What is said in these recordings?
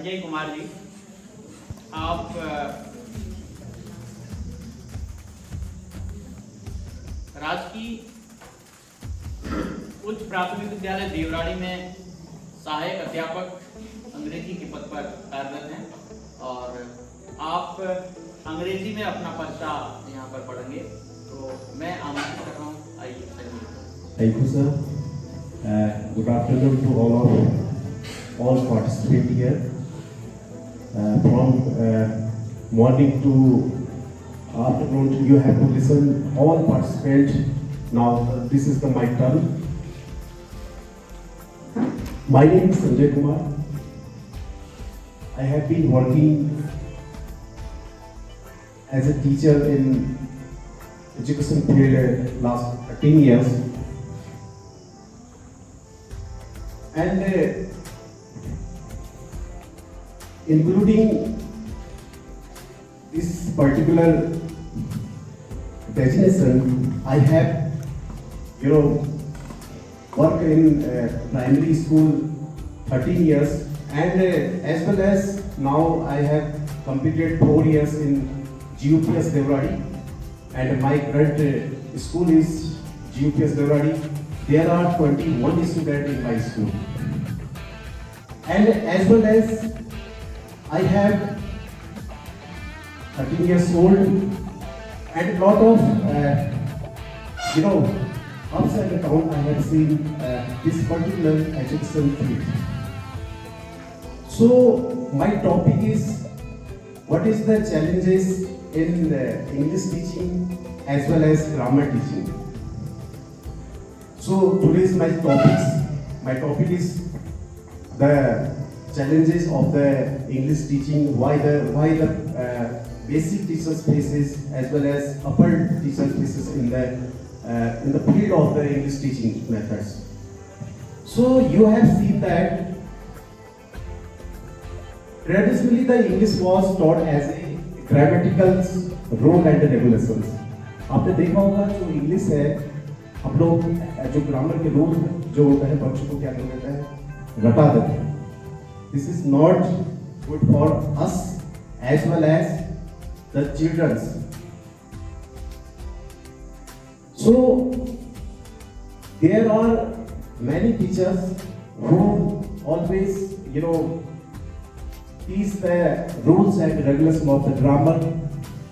संजय कुमार जी, आप राजकीय उच्च प्राथमिक विद्यालय देवराड़ी में सहायक अध्यापक अंग्रेजी के पद पर कार्यरत हैं और आप अंग्रेजी में अपना पर्चा यहाँ पर पढ़ेंगे, तो मैं आमंत्रित कर रहा हूँ। आइए Sanjay. Thank you, sir. Good afternoon to all participants here. From morning to afternoon, you have to listen. All participants. Now, this is my turn. My name is Sanjay Kumar. I have been working as a teacher in education field last 13 years. And including this particular designation, I have, worked in primary school 13 years, and as well as now I have completed 4 years in GUPS Devradi, and my current school is GUPS Devradi. There are 21 students in my school, and as well as I have 13 years old and lot of ups and downs I have seen this particular education field. So my topic is what is the challenges in English teaching as well as grammar teaching. So today's my topic is the challenges of the English teaching, why the basic teachers faces as well as upper teachers faces in the field of the English teaching methods. So you have seen that traditionally the English was taught as a grammatical rule and regulations. आपने देखा होगा जो English है, हम लोग जो grammar के rule जो होता है बच्चों को क्या कर देते हैं, रटा देते हैं. This is not good for us as well as the children. So there are many teachers who always teach the rules and regulations of the grammar,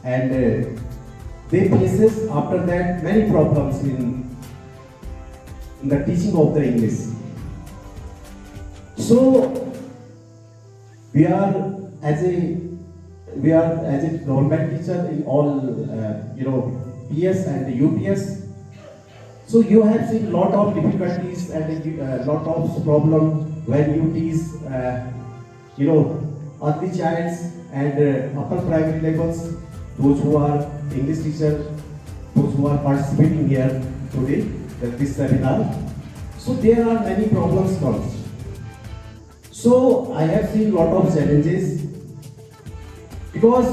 and they faces after that many problems in the teaching of the English. So we are as a government teacher in all PS and UPS. So you have seen lot of difficulties and lot of problem when you teach early childs and upper primary levels, those who are English teachers, those who are participating here today at this seminar. So there are many problems comes. So I have seen lot of challenges because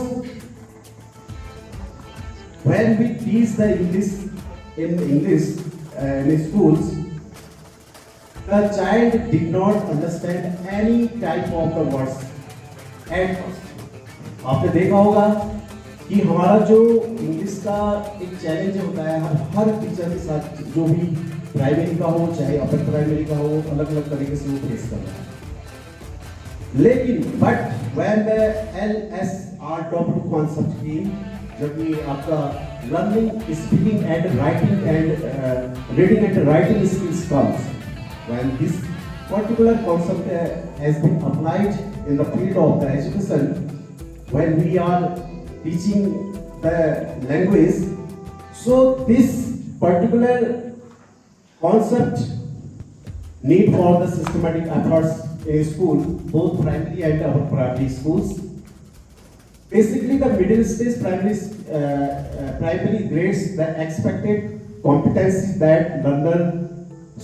when we teach the English in schools, the child did not understand any type of the words at first. आपने देखा होगा कि हमारा जो English का एक challenge होता है हर टीचर के साथ, जो भी प्राइमरी का हो चाहे अपर प्राइमरी का हो, अलग अलग तरीके से वो फेस कर रहा है. लेकिन but when the LSR concept came, जब ये आपका learning speaking and writing and reading and writing skills comes, when this particular concept has been applied in the field of the education, when we are teaching the language, so this particular concept need for the systematic efforts in school, both primary and upper primary schools. Basically, the middle stage primary grades the expected competencies that learner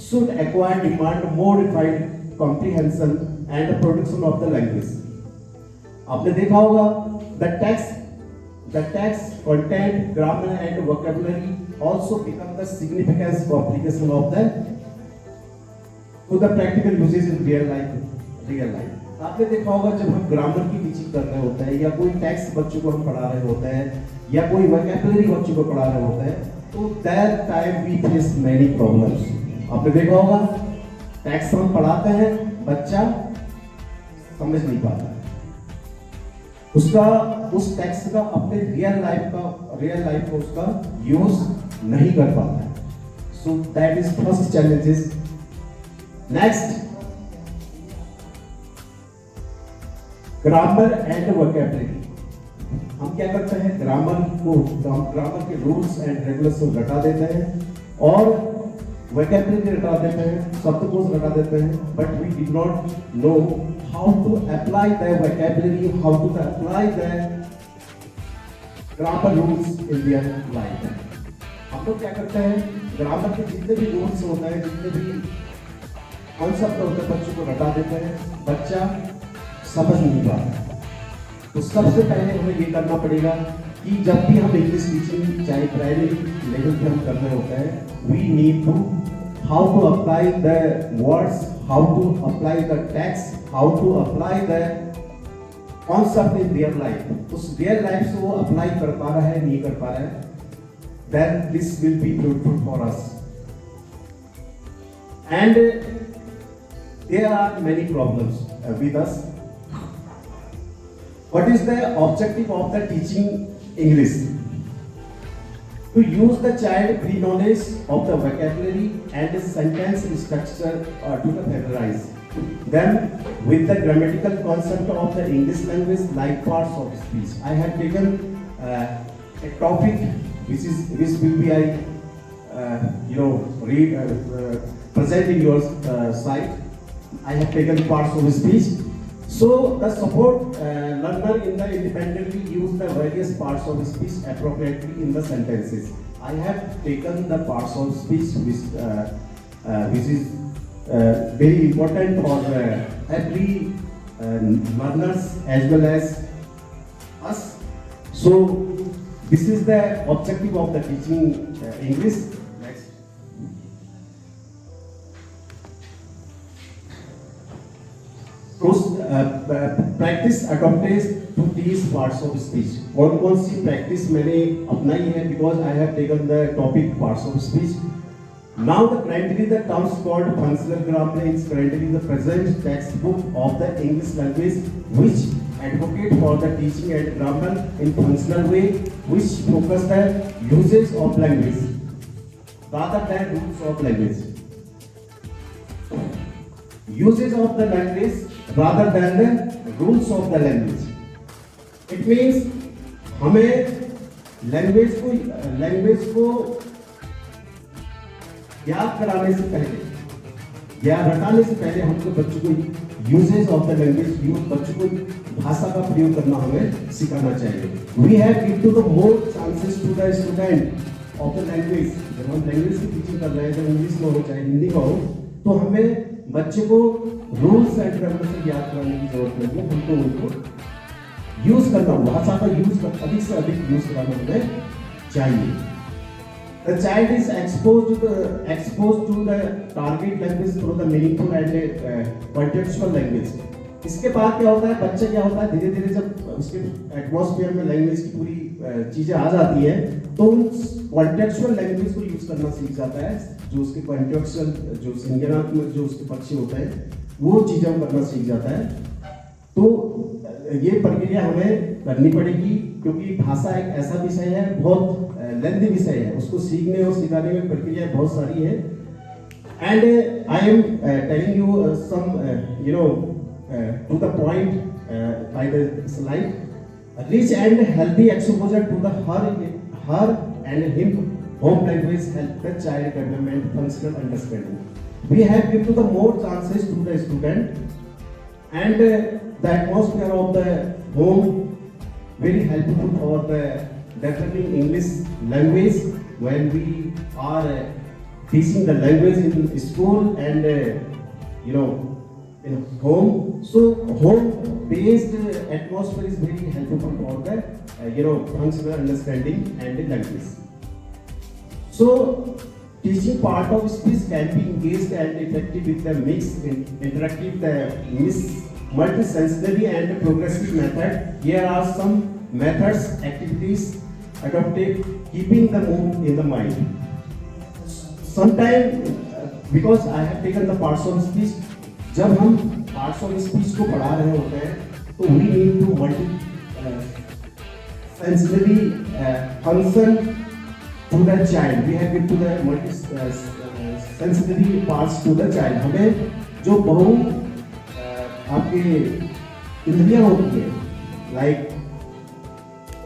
should acquire demand more refined comprehension and production of the language. आपने देखा होगा the text, content, grammar and vocabulary also become the significant complication of the practical uses in real life. आपने देखा होगा जब हम grammar की teaching कर रहे होते हैं या कोई टेक्स्ट बच्चों को हम पढ़ा रहे होते हैं या कोई वोकैबुलरी बच्चों को पढ़ा रहे होते हैं, तो that time we face many problems. आपने देखा होगा टेक्स्ट हम पढ़ाते हैं, बच्चा समझ नहीं पाता है, उसका उस टेक्स्ट का अपने रियल लाइफ में उसका यूज नहीं कर पाता है। So that is first challenges. Next, grammar and vocabulary. हम क्या करते हैं, ग्रामर के रूल्स एंड रेगुलेशंस को रटा देते हैं और वोकैबुलरी रटा देते हैं, शब्दकोश रटा देते हैं, but we did not know how to apply the vocabulary, how to apply the grammar rules in their life. हम लोग क्या करते हैं, ग्रामर के जितने भी रूल्स होते हैं, जितने भी कॉन्सेप्ट होते हैं, बच्चों को रटा देते हैं, बच्चा समझ नहीं पाता। तो सबसे पहले हमें ये करना पड़ेगा कि जब भी हम इंग्लिश टीचिंग चाहे प्राइमरी लेवल पे हम कर रहे होते हैं, we need to how to apply the words, how to apply the text, how to apply the concept in real life. उस रियल लाइफ से वो अप्लाई कर पा रहा है, नहीं कर पा रहा है, then this will be fruitful for us. And there are many problems with us. What is the objective of the teaching English? To use the child pre-knowledge of the vocabulary and the sentence structure to the familiarize them with the grammatical concept of the English language like parts of speech. I have taken a topic which will be present in your site. I have taken parts of speech. So the support learner in the independently use the various parts of speech appropriately in the sentences. I have taken the parts of speech which is very important for every learners as well as us. So this is the objective of the teaching English. Next. Practice adopted to these parts of speech. कौन कौन सी practice मैंने अपनाई है, because I have taken the topic parts of speech. Now the currently the terms called functional grammar is currently the present textbook of the English language which advocate for the teaching and grammar in functional way which focus the usage of language rather than rules of language. Usage of the language rather than the rules of the language. It means हमें language को याद कराने से पहले या रटाने से पहले हमको बच्चों को यूजेज ऑफ द लैंग्वेज, बच्चों को भाषा का प्रयोग करना हमें सिखाना चाहिए। We have give to the more chances to the student of the language. जब हम लैंग्वेज की टीचिंग कर रहे हैं, चाहे इंग्लिश में हो चाहे हिंदी में हो, तो हमें बच्चे को रूल्स एंड रेगुलेशन याद कराने की जरूरत नहीं है, हमको उनको यूज करना, भाषा का यूज अधिक से अधिक यूज कराना हमें चाहिए। The child is exposed to the target language through the meaningful and contextual language. इसके बाद क्या होता है, बच्चा क्या होता है, धीरे धीरे जब उसके एटमॉस्फेयर में लैंग्वेज की पूरी चीजें आ जाती है, तो कॉन्टेक्चुअल लैंग्वेज को यूज करना सीख जाता है। जो उसके कॉन्टेक्चुअल, जो संज्ञानात्मक जो उसके पक्ष होता है, वो चीजें करना सीख जाता है। तो ये प्रक्रिया हमें करनी पड़ेगी, क्योंकि भाषा एक ऐसा विषय है, बहुत लेंथी विषय है, उसको सीखने और सिखाने में प्रक्रिया बहुत सारी है। And I am telling you some to the point by the slide. Rich and healthy exposure to the her and him home language help the child development functional understanding. We have give to the more chances to the student and the atmosphere of the home very helpful for the developing English language when we are teaching the language in school and in home. So home based atmosphere is very helpful for the functional understanding and the language. So teaching part of speech can be engaged and effective with the mix interactive the multisensory and progressive method. Here are some methods, activities adopted, keeping the mood in the mind. Sometimes, because I have taken the parts of speech, जब हम parts of speech को पढ़ा रहे होते हैं, तो we need to multi-sensory function to the child. We have given to the multi-sensory parts to the child. हमें जो बहु आपके इंद्रियां होती है, like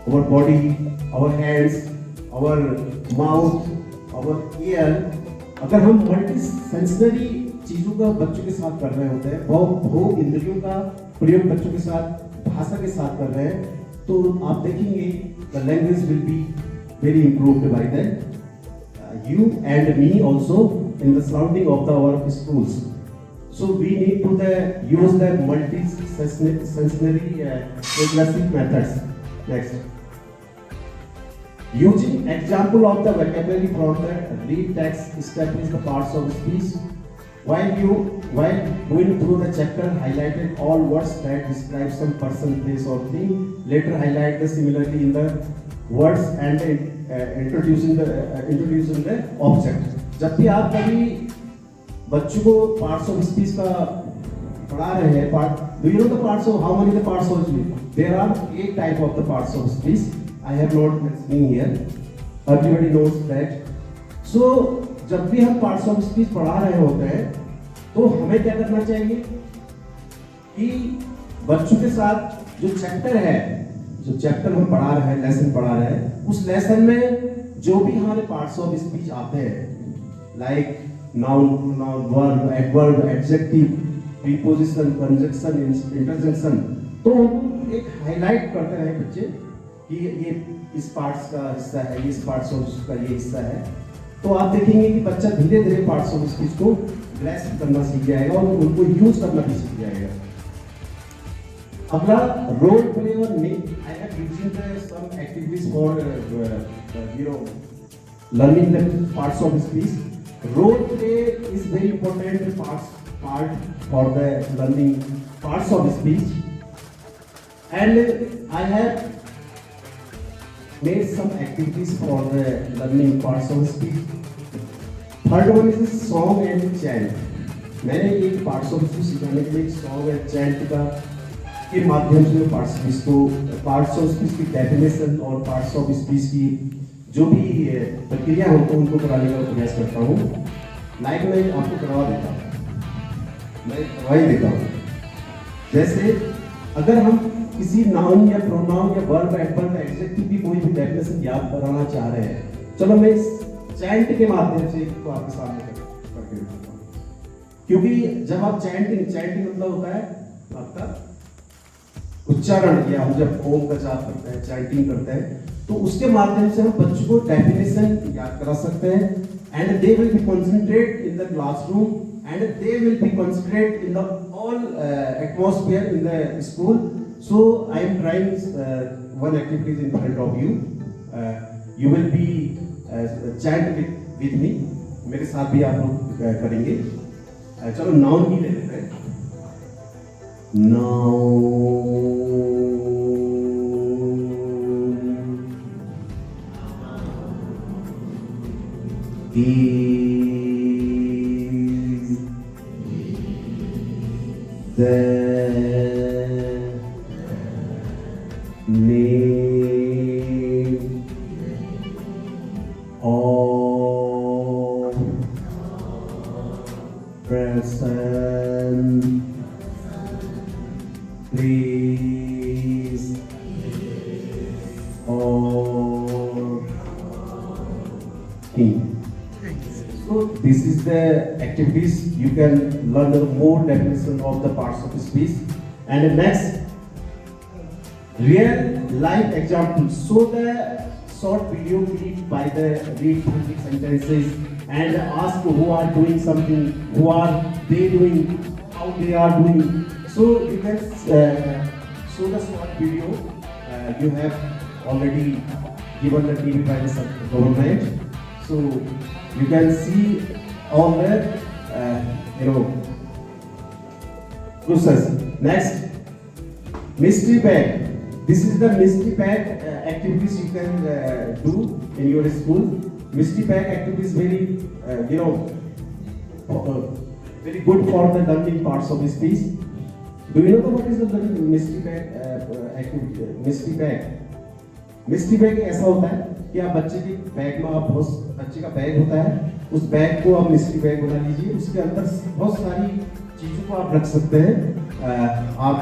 our body, our hands, our mouth, our ear, अगर हम मल्टी सेंसरी चीजों का बच्चों के साथ कर रहे होते हैं, बहु इंद्रियों का प्रयोग बच्चों के साथ, भाषा के साथ कर रहे हैं, तो आप देखेंगे the language will be very improved by then. You and me also in the surrounding of our schools. So we need to use the multi-sensory progressive methods. Next. Using example of the vocabulary from the read text, establish the parts of speech. While going through the chapter, highlighted all words that describe some person, place or thing. Later highlight the similarly in the words and introducing the object. जब भी आप कभी बच्चों को parts of speech का पढ़ा रहे हैं, do you know the parts of how many the parts of speech? There are 8 type of the parts of speech. I have not mentioned here. Everybody knows that. So जब भी हम parts of speech पढ़ा रहे होते हैं, तो हमें क्या करना चाहिए कि बच्चों के साथ जो चैप्टर है, जो चैप्टर हम पढ़ा रहे हैं, लेसन पढ़ा रहे हैं, उस लेसन में जो भी हमारे पार्ट्स ऑफ स्पीच आते हैं, like noun, verb, adverb, adjective, preposition, conjunction, interjection, तो एक हाईलाइट करते हैं बच्चे कि ये इस पार्ट्स का हिस्सा है, ये इस पार्ट्स ऑफ का ये हिस्सा है, तो आप देखेंगे कि बच्चा धीरे धीरे पार्ट्स ऑफ स्पीच को ग्रैस्प करना सीख जाएगा और उनको यूज करना भी सीख जाएगा. अगला रोल प्ले और I have using some activities for learning the parts of speech. Role play is very important part for the learning parts of speech, and I have made some activities for the learning parts of speech. Third one is song and chant. मैंने एक parts of speech सिखाने के लिए song and chant का के माध्यम से parts of speech की definition और parts of speech की जो भी प्रक्रिया होती है उनको कराने का प्रयास करता हूँ. लाइक मैं आपको करवा देता हूँ, मैं करवा ही देता हूँ. जैसे अगर हम किसी नाउन या प्रोनाउन या वर्ब, एडवर्ब, एडजेक्टिव की कोई भी डेफिनेशन याद कराना चाह रहे हैं, चलो मैं इस चैंट के माध्यम से इसको आपके सामने करके दिखाता हूं. क्योंकि जब आप चैंटिंग मतलब होता है आपका उच्चारण, या हम जब ओम का जाप करते हैं, चैंटिंग करते हैं, तो उसके माध्यम से हम बच्चों को डेफिनेशन याद करा सकते हैं, and they will be concentrate in the classroom, and they will be concentrate in the all atmosphere in the school. So I am trying one activity in front of you. You will be chant with me. मेरे साथ भी आप लोग करेंगे. चलो noun ही ले लेते हैं. Name of person, please, or king. So this is the activities. You can learn more definition of the parts of speech. And next, real life examples. So the short video clip by the read sentences and ask who are doing something, who are they doing, how they are doing. So you can show the short video. You have already given the TV by the government. So you can see all the Good sir. Next, mystery bag. This is the mystery bag activities you can do in your school. Mystery bag activities very, very good for the learning parts of speech. Do you know what is the mystery bag activity? Mystery bag. Mystery bag ऐसा होता है कि आप बच्चे के bag में आप बच्चे का बैग होता है, उस बैग को आप मिस्ट्री बैग बना लीजिए। उसके अंदर बहुत सारी चीज़ों को आप रख सकते हैं। आप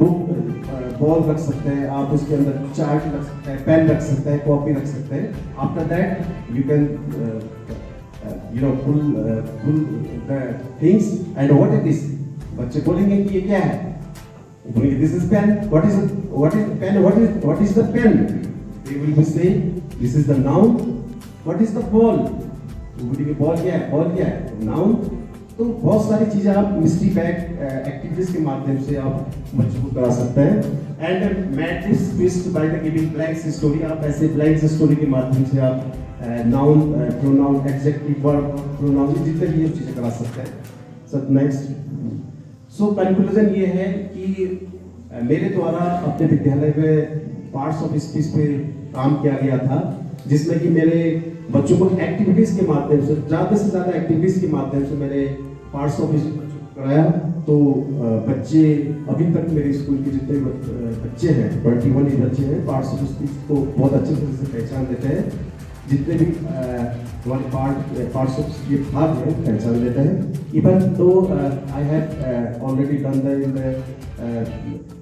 बुक बॉल रख सकते हैं, आप उसके अंदर चार्ट रख सकते हैं, पेन रख सकते हैं, कॉपी रख सकते हैं। After that you can pull the things and what is this? बच्चे बोलेंगे कि ये क्या है? This is pen. What is pen? What is the pen? They will be saying this is the noun. What is the ball? Ball क्या है? Ball क्या है? नाउन। तो बहुत सारी चीजें आप मिस्ट्री बैग एक्टिविटीज के माध्यम से आप बच्चों को करा सकते हैं। And matrix twist by the giving blanks story. आप ऐसे ब्लैंक्स स्टोरी के माध्यम से आप noun, pronoun, adjective, verb, pronoun जितने भी चीजें करा सकते हैं। सो नेक्स्ट, सो कंक्लूजन ये है कि मेरे द्वारा अपने विद्यालय में पार्ट्स ऑफ स्पीच पे काम किया गया था, जिसमें कि मेरे बच्चों को एक्टिविटीज के माध्यम से, ज़्यादा से ज़्यादा एक्टिविटीज के माध्यम से मैंने पार्ट्स ऑफ स्पीच बच्चों को कराया। तो बच्चे अभी तक मेरे स्कूल के जितने बच्चे हैं, 21 बच्चे हैं, पार्ट्स ऑफ स्पीच को बहुत अच्छे तरह से पहचान देते हैं। जितने भी पार्ट्स ऑफ स्पीच भाग हैं पहचान लेते हैं। Even though I have already done the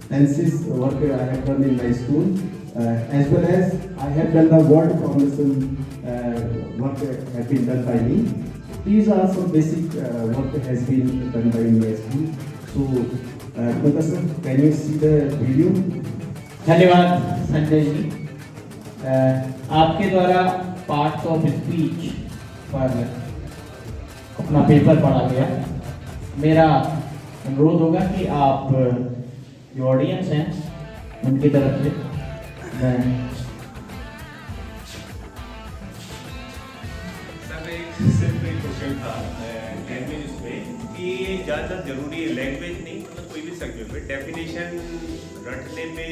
tenses work I have done in my school, as well as I have done the word formation work have been done by me. These are some basic work that has been done by my school. So, Pankaj sir, can you see the video? धन्यवाद संजय जी। आपके द्वारा parts of speech पर अपना paper पढ़ा गया। मेरा अनुरोध होगा कि आप जो ऑडियंस हैं उनकी तरफ से मैं सर एक सिंपल क्वेश्चन था लैंग्वेज पे कि ये ज़्यादा जरूरी है, लैंग्वेज नहीं मतलब कोई भी सब्जेक्ट पे डेफिनेशन रटने पे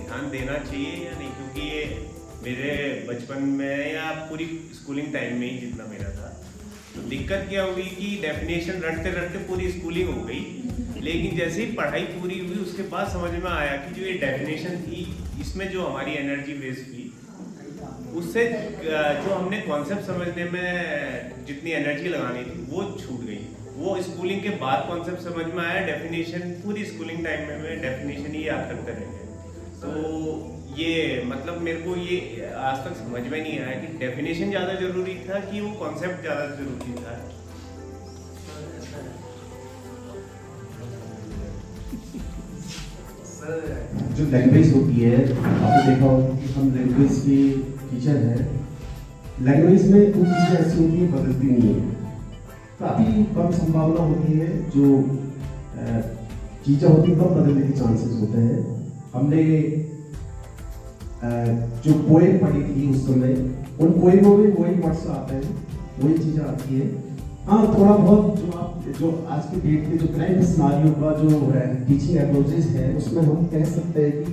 ध्यान देना चाहिए या नहीं? क्योंकि ये मेरे बचपन में या पूरी स्कूलिंग टाइम में ही जितना मेरा था, तो दिक्कत क्या हुई कि डेफिनेशन रटते रटते पूरी स्कूलिंग हो गई, लेकिन जैसे ही पढ़ाई पूरी हुई उसके बाद समझ में आया कि जो ये डेफिनेशन थी इसमें जो हमारी एनर्जी वेस्ट हुई, उससे जो हमने कॉन्सेप्ट समझने में जितनी एनर्जी लगानी थी वो छूट गई। वो स्कूलिंग के बाद कॉन्सेप्ट समझ में आया, डेफिनेशन पूरी स्कूलिंग टाइम में मैं डेफिनेशन ही याद करते रह गए। तो ये मतलब मेरे को ये आज तक समझ में नहीं आया कि डेफिनेशन ज़्यादा ज़रूरी था कि वो कॉन्सेप्ट ज़्यादा ज़रूरी था। जो लैंग्वेज होती है, आपने देखा होगा कि हम लैंग्वेज के टीचर हैं। लैंग्वेज में कुछ चीज़ें ऐसी होती हैं बदलती नहीं है, काफ़ी कम संभावना होती है। जो चीज़ें होती हैं कम बदलने के चांसेस होते हैं। हमने जो पोएम पढ़ी थी उस समय, उन पोएमों में वही वर्ड्स आते हैं, वही चीज़ें आती है। हाँ, थोड़ा बहुत जो आज के डेट में जो करंट सिनारियो का जो टीचिंग अप्रोचेस है, उसमें हम कह सकते हैं कि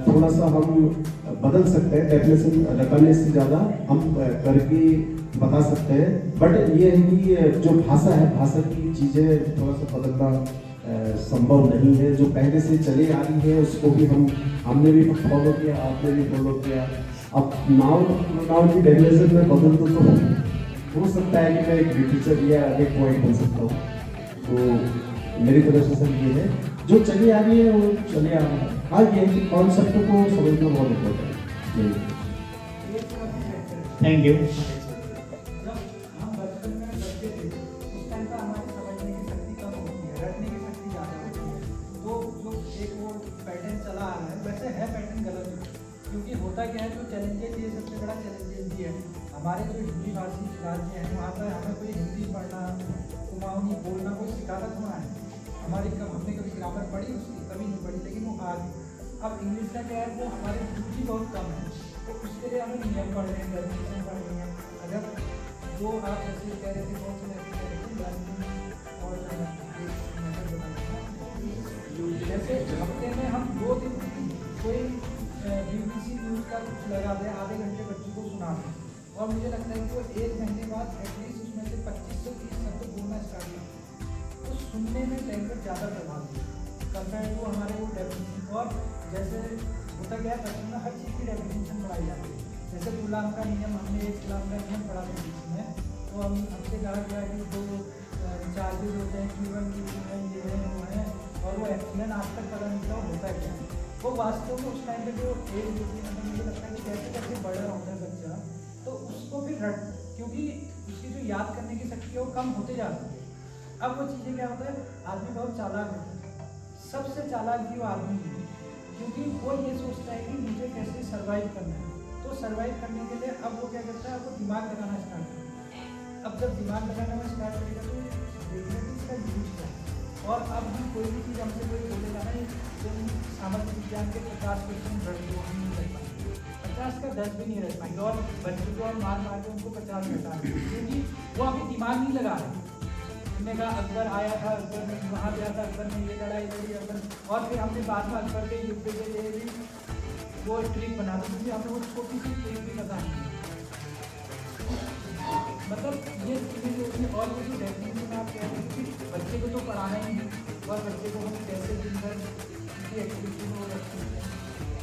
थोड़ा सा हम बदल सकते हैं। डेफिनेशन लगाने से ज़्यादा हम करके बता सकते हैं। बट ये है कि जो भाषा है, भाषा की चीज़ें थोड़ा सा बदलना संभव नहीं है। जो पहले से चले आ रही है उसको भी हमने भी फॉलो किया, आपने भी फॉलो किया। अब नाउन की डेफिनेशन में बदल तो हो सकता है कि मैं एक लिटरेचर या एक पॉइंट बन सकता हूँ। तो मेरी तरफ से सर ये है, जो चली आ रही है वो चले आ रही है। हाँ, ये है कि कॉन्सेप्ट को समझना बहुत इम्पोर्टेंट है। Thank you. क्योंकि होता क्या है, जो चैलेंजेस, ये सबसे बड़ा चैलेंजेस भी है। हमारे जो हिंदी भाषी राज्य हैं वहाँ पर हमें कोई हिंदी पढ़ना, कुमाऊनी बोलना कोई सिखाता थोड़ा है। हमने कभी ग्रामर पढ़ी, उसकी कमी नहीं पड़ी, लेकिन वो आ गई। अब इंग्लिश का क्या है, वो हमारी रुचि बहुत कम है, तो उसके लिए हमें नियम पढ़ रहे हैं, डेफिनेशन पढ़ रहे हैं। अगर जो आप जैसे कह रहे थे, कौन से कह रहे थे, और मुझे लगता है कि वो 1 महीने बाद एटलीस्ट उसमें से 25 से 30 शब्द बोलना स्टार्ट किया, तो सुनने में लैंग्वेज ज़्यादा प्रभावित है कंपेयर टू हमारे वो डेफिनेशन। और जैसे होता गया बच्चों में हर चीज़ की डेफिनेशन पढ़ाई जाती है। जैसे गुलाम का नियम, हमने एक गुलाम का नियम पढ़ा था बीच में, तो हमसे कहा गया कि जो चार्जेस होते हैं Q1 Q2 है, ये है वो है, और वो एक्सीडेंट आज तक पता नहीं चला होता है क्या है। वो वास्तव में उस टाइम पे जो एज होती है, मतलब मुझे लगता है कि जैसे जैसे बड़ा होता है बच्चा, तो उसको फिर क्योंकि उसकी जो याद करने की शक्ति है वो कम होते जाती है। अब वो चीज़ें क्या होता है, आदमी बहुत चालाक होता है, सबसे चालाक भी वो आदमी है, क्योंकि वो ये सोचता है कि मुझे कैसे सर्वाइव करना है। तो सर्वाइव करने के लिए अब वो क्या करता है, वो दिमाग लगाना स्टार्ट करता है। अब जब दिमाग लगाना में स्टार्ट करेगा तो देखना कि इसका यूज क्या है। और अब हम कोई भी चीज़ हमसे कोई बोलेगा ना, तुम सामाजिक विज्ञान के 50% रख दो, हम नहीं रख पाएंगे, 50 का 10 भी नहीं रख पाएंगे। और बच्चों को हम मार के उनको 50 घटा देंगे, क्योंकि वो अभी दिमाग नहीं लगा रहे। हमने कहा अकबर आया था, अकबर ने वहाँ गया था, अकबर ने ये लड़ाई लड़ी, अकबर, और फिर हमने बाद में अकबर के युद्ध के लिए भी वो ट्रिक बना दी, क्योंकि हमें वो छोटी सी ट्रिक भी पता नहीं है। मतलब ये चीज़ें जो होती हैं, और वो जो डेफिनेशन आप कह रहे हैं कि बच्चे को तो पढ़ाना ही नहीं, और बच्चे को हम कैसे दिन भर उसकी एक्टिविटी में वो रखते हैं,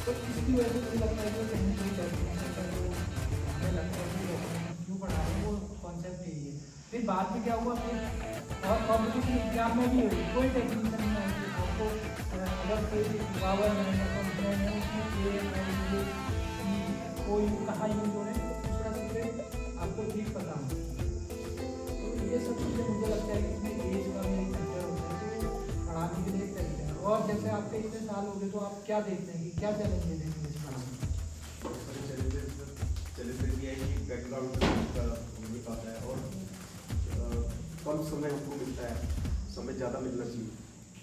तो इसकी वजह से मुझे लगता है कि कहीं ना कहीं डेफिनेशन का जो हमें लगता है कि डेफिनेशन क्यों पढ़ा रहे हैं, वो कॉन्सेप्ट यही है। फिर बाद में क्या हुआ, फिर और कॉम्पिटिशन एग्जाम में भी हुई, कोई टेक्निकल नहीं है कि आपको अगर कोई भी पावर है या कंप्लेन है उसमें कोई कहाँ यूज हो रहे हैं, तो दूसरा चीज़ें आपको ठीक पता हो। तो ये सब चीज़ें मुझे लगता है कि इसमें एज का भी एक फैक्टर होता है, तो पढ़ाने के लिए एक तरीका है। और जैसे आपके इतने साल हो गए, तो आप क्या देखते हैं कि क्या चैलेंज देते हैं इस चैलेंज ये है कि बैकग्राउंड का मिल पाता है, और कम समय हमको मिलता है, समय ज़्यादा मिलना चाहिए।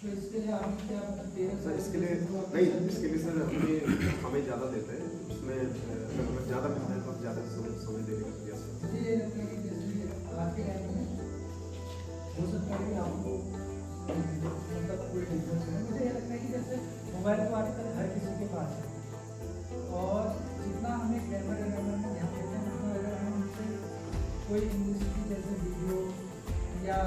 तो इसके लिए आप क्या मतलब सर इसके लिए नहीं, इसके लिए सर हमें समय ज़्यादा देते हैं, उसमें अगर हमें ज़्यादा मिलता है तो हम ज़्यादा समय देने का प्रयास करते हैं। मुझे ये लगता है कि जैसे आज के टाइम में हो सकता है कि आपको मतलब कोई बिजनेस है, मुझे ये लगता है कि जैसे मोबाइल तो आजकल हर किसी के पास है, और जितना हमें ग्रामर में ध्यान देते हैं, उतना अगर हम उनसे कोई इंग्लिश की जैसे वीडियो, या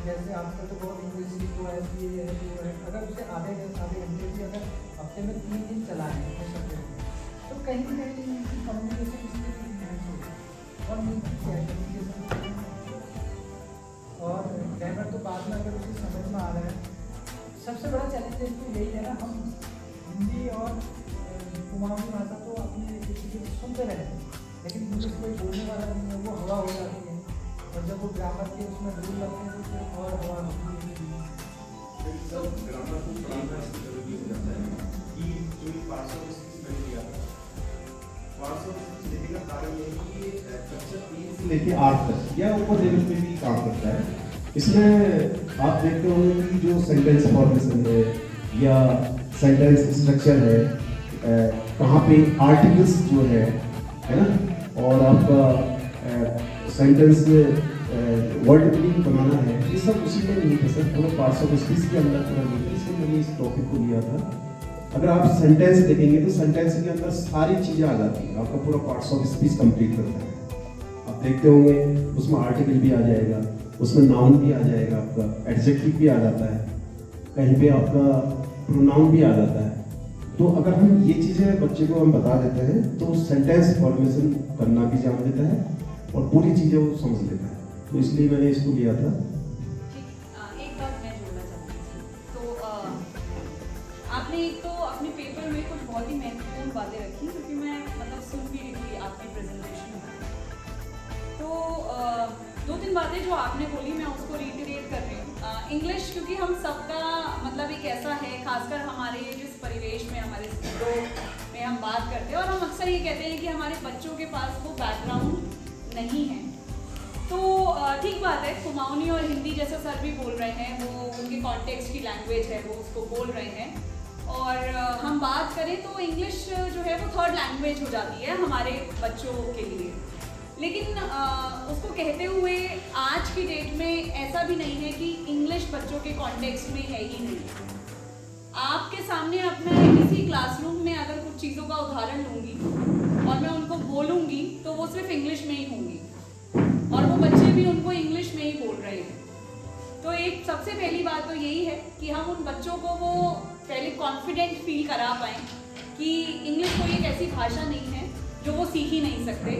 जैसे आजकल तो बहुत इंग्लिश सीखो है, ये है वो है, अगर उसे आधे घंटे भी अगर हफ्ते में 3 दिन चलाएं उस सब्जेक्ट में, तो कहीं ना कहीं उनकी कम्युनिकेशन स्किल इन्हेंस होगी और नहीं कम्युनिकेशन। और ग्रामर तो बाद में अगर उसे समझ में आ रहा है, सबसे बड़ा चैलेंज तो यही है ना, हम हिंदी और कुमाऊनी भाषा तो अपने किसी को सुनते रहते हैं, लेकिन इंग्लिश कोई बोलने वाला नहीं है, वो हवा हो जाती है, और जब वो ग्रामर के उसमें रूल लगते हैं तो फिर और हवा होती है। तो ग्रामर को पढ़ाना जरूरी हो जाता है कि जो ये पार्ट्स ऑफ स्पीच मैंने दिया था, पार्ट्स ऑफ स्पीच देने का कारण ये है कि कक्षा 3 से लेके 8 तक या ऊपर लेवल पे भी काम करता है। इसमें आप देखते होंगे कि जो सेंटेंस फॉर्मेशन है या सेंटेंस स्ट्रक्चर है, कहाँ पे आर्टिकल्स जो है ना, और आपका सेंटेंस वर्ड क्लिक बनाना है, ये सब उसी में नहीं था सर, पूरा पार्ट्स ऑफ स्पीच के अंदर पूरा नहीं था, इसलिए मैंने इस टॉपिक को लिया था। अगर आप सेंटेंस देखेंगे तो सेंटेंस के अंदर सारी चीज़ें आ जाती हैं, आपका पूरा पार्ट्स ऑफ स्पीच कंप्लीट करता है। आप देखते होंगे उसमें आर्टिकल भी आ जाएगा, उसमें नाउन भी आ जाएगा, आपका एडजेक्टिव भी आ जाता है, कहीं पे आपका प्रोनाउन भी आ जाता है। तो अगर हम ये चीज़ें बच्चे को हम बता देते हैं तो सेंटेंस फॉर्मेशन करना भी जान देता है और पूरी चीज़ें वो समझ लेता है, तो इसलिए मैंने इसको लिया था। एक बात मैं जोड़ना चाहती थी, तो आपने एक तो अपने पेपर में कुछ बहुत ही महत्वपूर्ण बातें रखी, क्योंकि मैं मतलब सुन भी रही थी आपकी प्रेजेंटेशन में, तो 2-3 बातें जो आपने बोली मैं उसको रिइटरेट कर रही हूँ। इंग्लिश क्योंकि हम सबका मतलब एक ऐसा है, खासकर हमारे जिस परिवेश में हमारे स्कूलों में हम बात करते हैं, और हम अक्सर ये कहते हैं कि हमारे बच्चों के पास वो बैकग्राउंड नहीं है। तो ठीक बात है, कुमाऊनी और हिंदी जैसा सर भी बोल रहे हैं, वो उनके कॉन्टेक्स्ट की लैंग्वेज है, वो उसको बोल रहे हैं। और हम बात करें तो इंग्लिश जो है वो 3rd लैंग्वेज हो जाती है हमारे बच्चों के लिए। लेकिन उसको कहते हुए आज की डेट में ऐसा भी नहीं है कि इंग्लिश बच्चों के कॉन्टेक्स्ट में है ही नहीं। आपके सामने अब मैं किसी क्लासरूम में अगर कुछ चीज़ों का उदाहरण लूँगी और मैं उनको बोलूँगी तो वो सिर्फ इंग्लिश में ही होंगी। और वो बच्चे भी उनको इंग्लिश में ही बोल रहे हैं। तो एक सबसे पहली बात तो यही है कि हम उन बच्चों को वो पहले कॉन्फिडेंट फील करा पाएँ कि इंग्लिश कोई एक ऐसी भाषा नहीं है जो वो सीख ही नहीं सकते।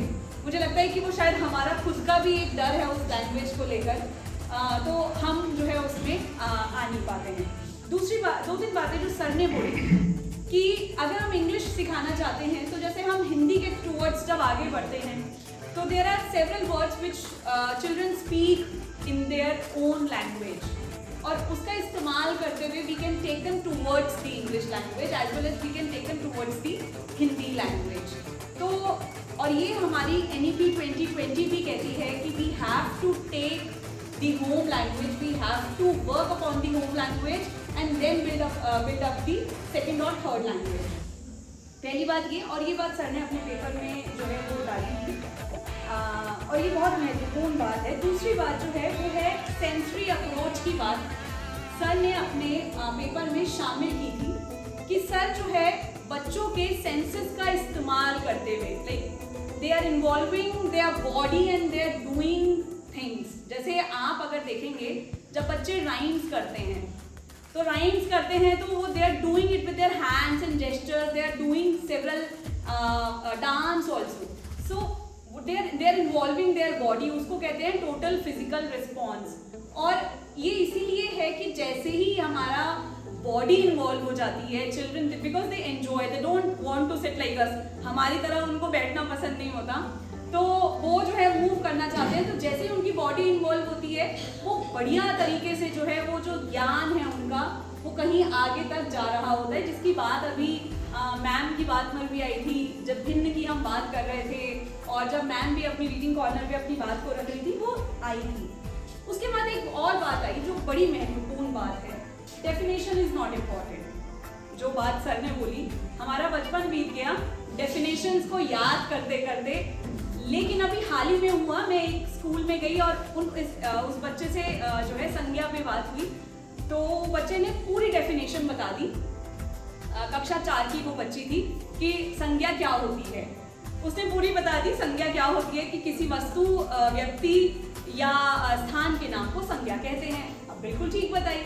मुझे लगता है कि वो शायद हमारा खुद का भी एक डर है उस लैंग्वेज को लेकर, तो हम जो है उसमें आ नहीं पाते हैं। दूसरी बात, 2-3 बातें जो सर ने बोली कि अगर हम इंग्लिश सिखाना चाहते हैं तो जैसे हम हिंदी के टूवर्ड्स जब आगे बढ़ते हैं तो there are several words which children speak in their own language, और उसका इस्तेमाल करते हुए we can take them towards the English language as well as we can take them towards the Hindi language. तो और ये हमारी NEP 2020 भी कहती है कि we have to take the home language, we have to work upon the home language and then build up the second or third language। पहली बात ये, और ये बात सर ने अपने पेपर में जो है वो डाली थी, और ये बहुत महत्वपूर्ण बात है। दूसरी बात जो है वो है सेंसरी अप्रोच की बात सर ने अपने पेपर में शामिल की थी कि सर जो है बच्चों के सेंसेस का इस्तेमाल करते हुए like they are involving their body and they are doing things. जैसे आप अगर देखेंगे जब बच्चे राइम्स करते हैं तो राइम्स करते हैं तो वो they are doing it with their hands and gestures, they are doing several dance also, so they are involving their body, उसको कहते हैं टोटल फिजिकल रिस्पॉन्स। और ये इसीलिए है कि जैसे ही हमारा बॉडी इन्वॉल्व हो जाती है children, because they enjoy, they don't want to sit like us, हमारी तरह उनको बैठना पसंद नहीं होता, तो वो जो है मूव करना चाहते हैं। तो जैसे ही उनकी बॉडी इन्वॉल्व होती है वो बढ़िया तरीके से जो है वो जो ज्ञान है उनका वो कहीं आगे तक जा रहा होता है, जिसकी बात अभी मैम की बात में भी आई थी जब भिन्न की हम बात कर रहे थे, और जब मैम भी अपनी रीडिंग कॉर्नर पे अपनी बात को रख रही थी वो आई थी। उसके बाद एक और बात आई जो बड़ी महत्वपूर्ण बात है, डेफिनेशन इज नॉट इम्पॉर्टेंट। जो बात सर ने बोली, हमारा बचपन बीत गया डेफिनेशंस को याद करते करते, लेकिन अभी हाल ही में हुआ, मैं एक स्कूल में गई और उस बच्चे से जो है संज्ञा पे बात हुई, तो बच्चे ने पूरी डेफिनेशन बता दी। कक्षा 4 की वो बच्ची थी कि संज्ञा क्या होती है, उसने पूरी बता दी संज्ञा क्या होती है कि किसी वस्तु, व्यक्ति या स्थान के नाम को संज्ञा कहते हैं। अब बिल्कुल ठीक बताई।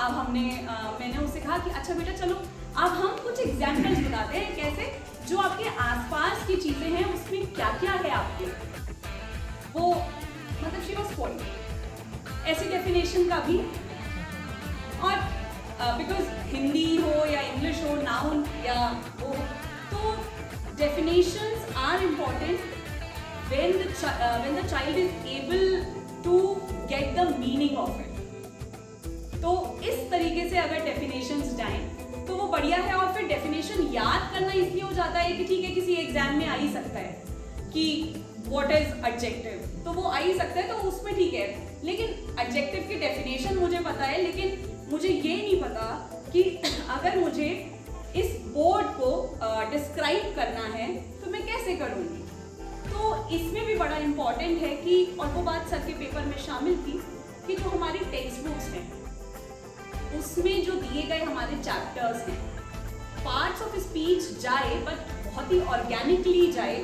अब मैंने उससे कहा कि अच्छा बेटा चलो अब हम कुछ एग्जाम्पल्स बताते हैं, कैसे जो आपके आसपास की चीजें हैं उसमें क्या क्या है आपके, वो मतलब शी वाज पॉइंट ऐसी डेफिनेशन का भी। और बिकॉज हिंदी हो या इंग्लिश हो, नाउन या वो, तो definitions are important when the child is able to get the meaning of it। तो इस तरीके से अगर डेफिनेशंस जाएं तो वो बढ़िया है। और फिर डेफिनेशन याद करना इसलिए हो जाता है कि ठीक है किसी एग्जाम में आ ही सकता है कि व्हाट इज एडजेक्टिव, तो वो आ ही सकता है, तो उसमें ठीक है। लेकिन एडजेक्टिव की डेफिनेशन मुझे पता है, लेकिन मुझे ये नहीं पता कि अगर मुझे इस बोर्ड को डिस्क्राइब करना है तो मैं कैसे करूँगी। तो इसमें भी बड़ा इम्पॉर्टेंट है कि, और वो बात सर के पेपर में शामिल थी कि जो हमारी टेक्स्ट बुक्स हैं उसमें जो दिए गए हमारे चैप्टर्स हैं, पार्ट्स ऑफ स्पीच जाए बट बहुत ही ऑर्गेनिकली जाए,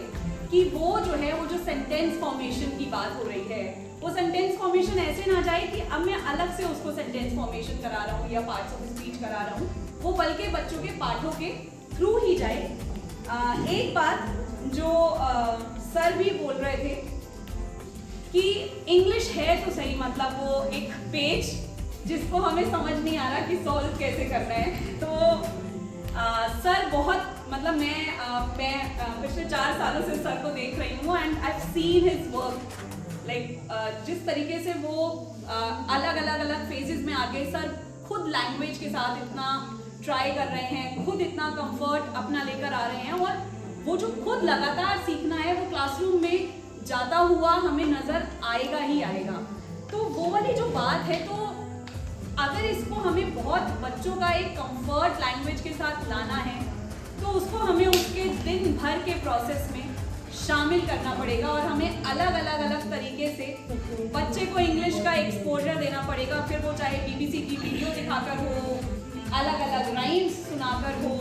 कि वो जो है वो जो सेंटेंस फॉर्मेशन की बात हो रही है वो सेंटेंस फॉर्मेशन ऐसे ना जाए कि अब मैं अलग से उसको सेंटेंस फॉर्मेशन करा रहा हूँ या पार्ट्स ऑफ स्पीच करा रहा हूँ, वो बल्कि बच्चों के पाठों के थ्रू ही जाए। एक बात जो सर भी बोल रहे थे कि इंग्लिश है तो सही, मतलब वो एक पेज जिसको हमें समझ नहीं आ रहा कि सॉल्व कैसे करना है। तो सर बहुत, मतलब मैं पिछले 4 सालों से सर को देख रही हूँ and I have seen his work, like जिस तरीके से वो अलग फेजेस में आगे सर खुद लैंग्वेज के साथ इतना ट्राई कर रहे हैं, खुद इतना कंफर्ट अपना लेकर आ रहे हैं, और वो जो खुद लगातार सीखना है वो क्लासरूम में जाता हुआ हमें नजर आएगा ही आएगा। तो वो वाली जो बात है, तो अगर इसको हमें बहुत बच्चों का एक कंफर्ट लैंग्वेज के साथ लाना है तो उसको हमें उसके दिन भर के प्रोसेस में शामिल करना पड़ेगा, और हमें अलग तरीके से बच्चे को इंग्लिश का एक्सपोजर देना पड़ेगा। फिर वो चाहे BBC की वीडियो दिखाकर हो, अलग राइम्स सुनाकर हो,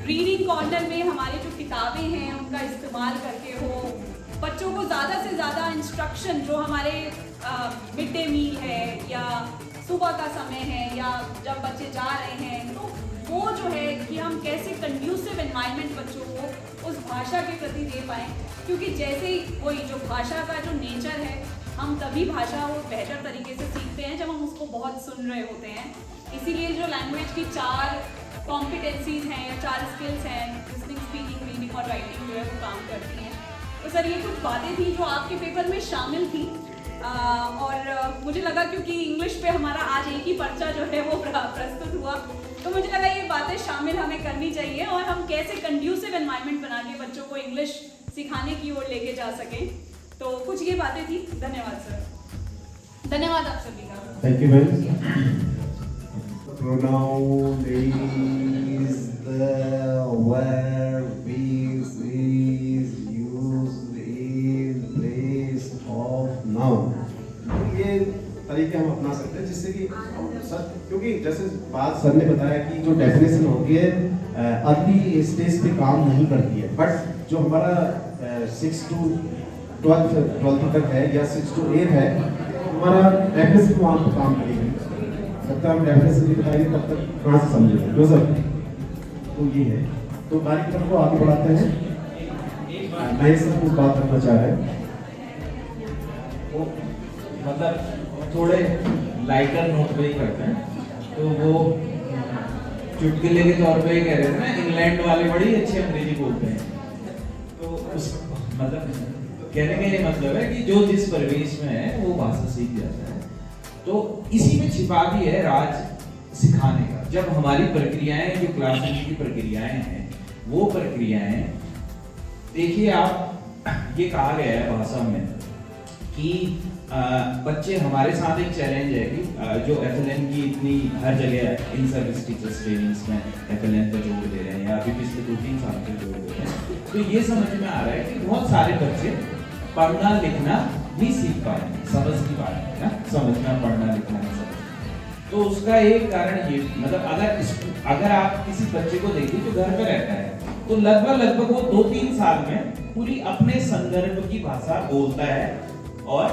रीडिंग कॉर्नर में हमारे जो किताबें हैं उनका इस्तेमाल करके हो, बच्चों को ज़्यादा से ज़्यादा इंस्ट्रक्शन जो हमारे मिड डे मील है या सुबह का समय है या जब बच्चे जा रहे हैं, तो वो जो है कि हम कैसे कंड्यूसिव एनवायरनमेंट बच्चों को उस भाषा के प्रति दे पाएँ, क्योंकि जैसे ही वही जो भाषा का जो नेचर है, हम तभी भाषा को बेहतर तरीके से सीखते हैं जब हम उसको बहुत सुन रहे होते हैं। इसीलिए जो लैंग्वेज की 4 कॉम्पिटेंसीज हैं या 4 स्किल्स हैं, लिसनिंग, स्पीकिंग, रीडिंग और राइटिंग, जो है वो काम करती हैं। तो सर ये कुछ बातें थी जो आपके पेपर में शामिल थी, और मुझे लगा क्योंकि इंग्लिश पे हमारा आज एक ही पर्चा जो है वो प्रस्तुत हुआ, तो मुझे लगा ये बातें शामिल हमें करनी चाहिए और हम कैसे कंड्यूसिव एनवायरनमेंट बना के बच्चों को इंग्लिश सिखाने की ओर लेके जा सकें। तो कुछ ये बातें थी। धन्यवाद सर, धन्यवाद आप सभी का। Thank you, ma'am. Pronoun is the verb is used in place of noun. ये तरीके हम अपना सकते हैं जिससे कि सर, क्योंकि जैसे बात सर ने बताया कि जो डेफिनेशन होती है अर्ली स्टेज पे काम नहीं करती है, बट जो हमारा 6 to 12 तक है या 6 to 8 है, हमारा डेफिनेशन वहाँ पर काम करेगी। जब तक हम डेफिनेशन नहीं बताएंगे तब तक कहाँ से समझेंगे, जो सर। तो ये है, तो कार्यक्रम को आगे बढ़ाते हैं। मैं सब कुछ बात करना चाह रहे हैं, मतलब थोड़े लाइटर नोट पे ही करते हैं। तो वो चुटकुले के तौर पे कह रहे थे ना, इंग्लैंड वाले बड़ी अच्छी अंग्रेजी बोलते हैं। तो उस मतलब कहने का ये मतलब है कि जो जिस परिवेश में है वो भाषा सीख जाता है। तो इसी में छिपा भी है राज सिखाने का। जब हमारी प्रक्रियाएं, जो क्लासरूम की प्रक्रियाएं हैं, वो प्रक्रियाएं देखिए आप, ये कहा गया है भाषा में कि बच्चे, हमारे साथ एक चैलेंज है कि जो FLN की इतनी हर जगह इन सर्विस टीचर्स ट्रेनिंग्स में FLN पर जोर दे रहे हैं या अभी पिछले 2-3 साल से जोर दे रहे हैं, तो ये समझ में आ रहा है कि बहुत सारे बच्चे पढ़ना लिखना नहीं सीख पाएंगे। समझ की बात है ना, समझना, पढ़ना लिखना नहीं समझना। तो उसका एक कारण ये, मतलब अगर आप किसी बच्चे को देखिए जो घर पे रहता है, तो लगभग वो 2-3 साल में पूरी अपने संदर्भ की भाषा बोलता है और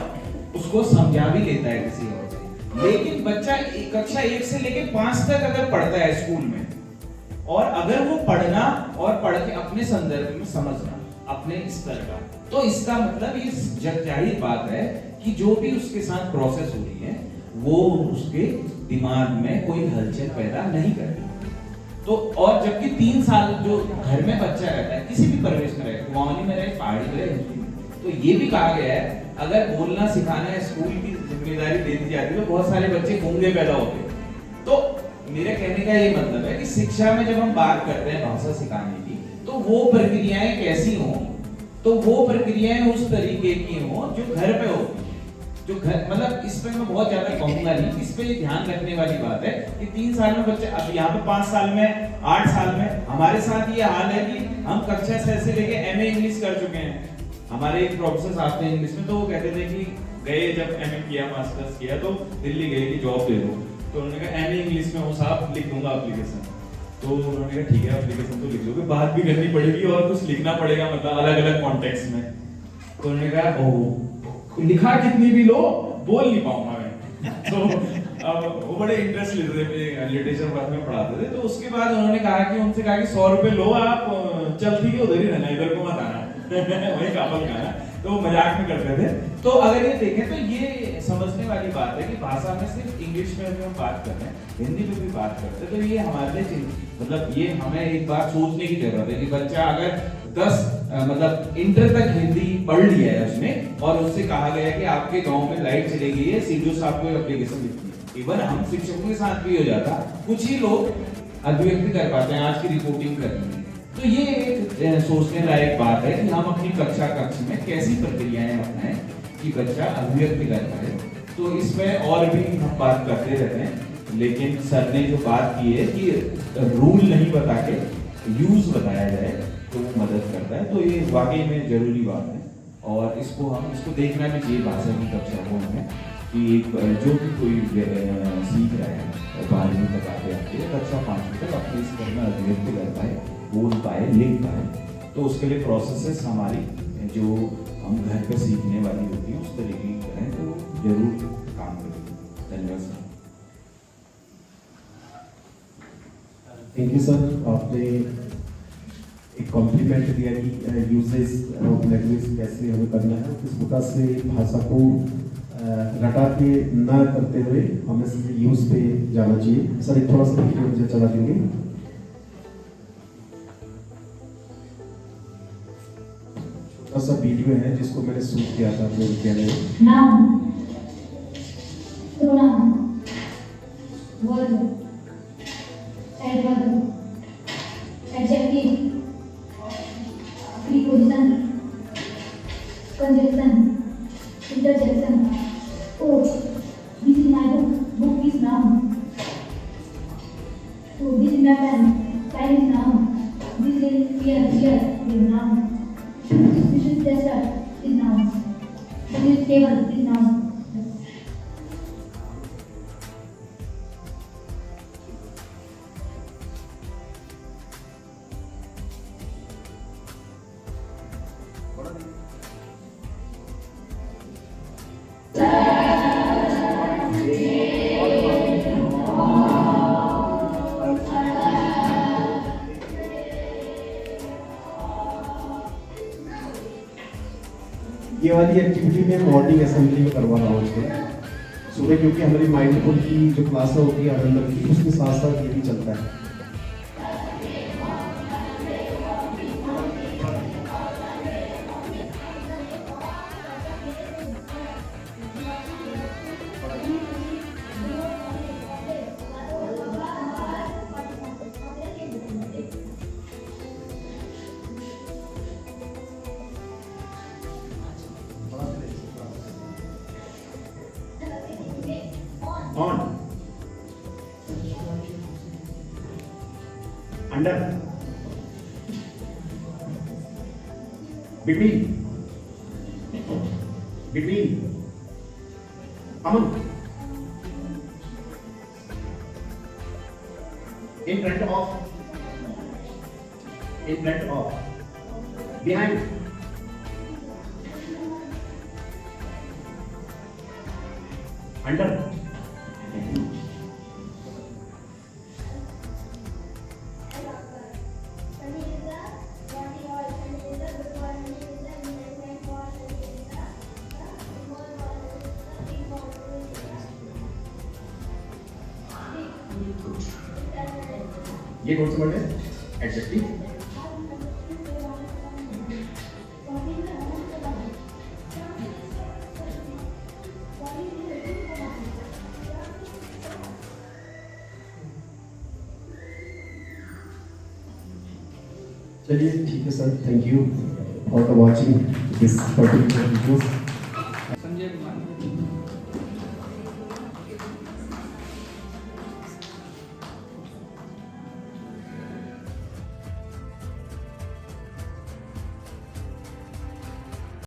उसको समझा भी लेता है किसी और से। लेकिन बच्चा कक्षा 1 से लेकर 5 तक अगर पढ़ता है स्कूल में, और अगर वो पढ़ना और पढ़ के अपने संदर्भ में समझना अपने स्तर का, तो इसका मतलब ये जाहिर बात है कि जो भी उसके साथ प्रोसेस हो रही है वो उसके दिमाग में कोई हलचल पैदा नहीं कर रही। तो और जबकि 3 साल जो घर में बच्चा रहता है, किसी भी परिवेश में रहे, कुमाऊनी में रहे, पहाड़ी में रहे, तो ये भी कहा गया है अगर बोलना सिखाना है, स्कूल की जिम्मेदारी दे दी जाती है, तो बहुत सारे बच्चे गूंगे पैदा होते हैं। तो मेरे कहने का ये मतलब है कि शिक्षा में जब हम बात करते हैं भाषा सिखाने की, तो वो प्रक्रियाएं कैसी हों, तो वो प्रक्रियाएं उस तरीके की हों जो घर पे होती है। जो घर, मतलब इस पे मैं बहुत ज्यादा कहूंगा नहीं, इस पे ध्यान रखने वाली बात है कि 3 साल में बच्चे, अब यहाँ पे 5 साल में, 8 साल में, हमारे साथ ये हाल है कि हम कक्षा 6 से लेके MA इंग्लिश कर चुके हैं। हमारे एक प्रोफेसर आते हैं इंग्लिश में, तो वो कहते थे कि गए जब MA किया, मास्टर्स किया, तो दिल्ली गए कि जॉब दे दो, तो उन्होंने कहा MA इंग्लिश में हो साहब, लिख दूंगा एप्लीकेशन। तो उन्होंने कहा ठीक है, एप्लीकेशन तो लिख दोगे, बात भी करनी पड़ेगी और कुछ लिखना पड़ेगा, मतलब अलग अलग कॉन्टेक्स्ट में। तो उन्होंने कहा ओह, लिखा कितनी भी लो, बोल नहीं पाऊंगा मैं। तो अब वो बड़े इंटरेस्ट लेते थे, लिटरेचर वर्क में पढ़ाते थे। तो उसके बाद उन्होंने कहा कि उनसे कहा कि 100 रुपए लो आप, चल ठीक है उधर ही रहना, इधर को मत आना। वही काबल खाना, तो मजाक में करते थे। तो अगर ये देखें तो ये समझने वाली बात है कि भाषा में सिर्फ इंग्लिश में भी हम बात कर रहे हैं, हिंदी में भी बात करते हैं, तो ये हमारे लिए, मतलब ये हमें एक बात सोचने की जरूरत है कि बच्चा अगर 10 मतलब इंटर तक हिंदी पढ़ लिया है उसने, और उससे कहा गया है कि आपके गांव में लाइट चली गई है, सीधो साहब को एप्लीकेशन लिखनी है। इवन हम शिक्षकों के साथ भी हो जाता, कुछ ही लोग अभिव्यक्ति कर पाते हैं आज की रिपोर्टिंग करनी है। तो ये एक सोचने लायक बात है कि हम अपनी कक्ष में कैसी प्रक्रियाएं अपनाएं कि बच्चा अभिव्यक्ति कर पाए। तो इसमें और भी हम बात करते रहते हैं, लेकिन सर ने जो बात की है कि रूल नहीं बता के यूज बताया जाए तो वो मदद करता है, तो ये वाकई में जरूरी बात है। और इसको देखना भी चाहिए भाषा की कक्षाओं में कि जो भी कोई सीख रहा है 12वीं तक आते कक्षा 5वीं तक अपने स्तर में अभिव्यक्ति कर पाए, बोल पाए, लिख पाए। तो उसके लिए प्रोसेसेस हमारी जो हम घर पे सीखने वाली होती हैं उस तरीके की करें तो जरूर काम करेंगे। धन्यवाद सर। थैंक यू सर, आपने एक कॉम्प्लीमेंट दिया कि यूजेस ऑफ लैंग्वेज कैसे हमें करना है, किस प्रकार से भाषा को रटा के ना करते हुए हमें सिर्फ यूज पे जाना चाहिए। सर एक थोड़ा सा वीडियो मुझे चला देंगे। छोटा सा वीडियो है जिसको मैंने शूट किया था अपने विद्यालय में। Noun, pronoun, word, adverb, adjective, preposition, conjunction, interjection. Oh, this is my book. Book is noun. Oh, this is my pen. Pen is noun. This is chair is noun. This is tester is noun. This is table is noun. ये वाली activity मैं morning assembly में करवा रहा हूँ उसको सुबह, क्योंकि हमारी माइंडफुल की जो क्लास होती है आनंद की, उसके साथ साथ ये भी चलता है। On, under, between, among, in front of, behind, under, ये कौन सा वर्ड है? एडजेक्टिव। चलिए ठीक है sir, thank you for the watching this particular videos.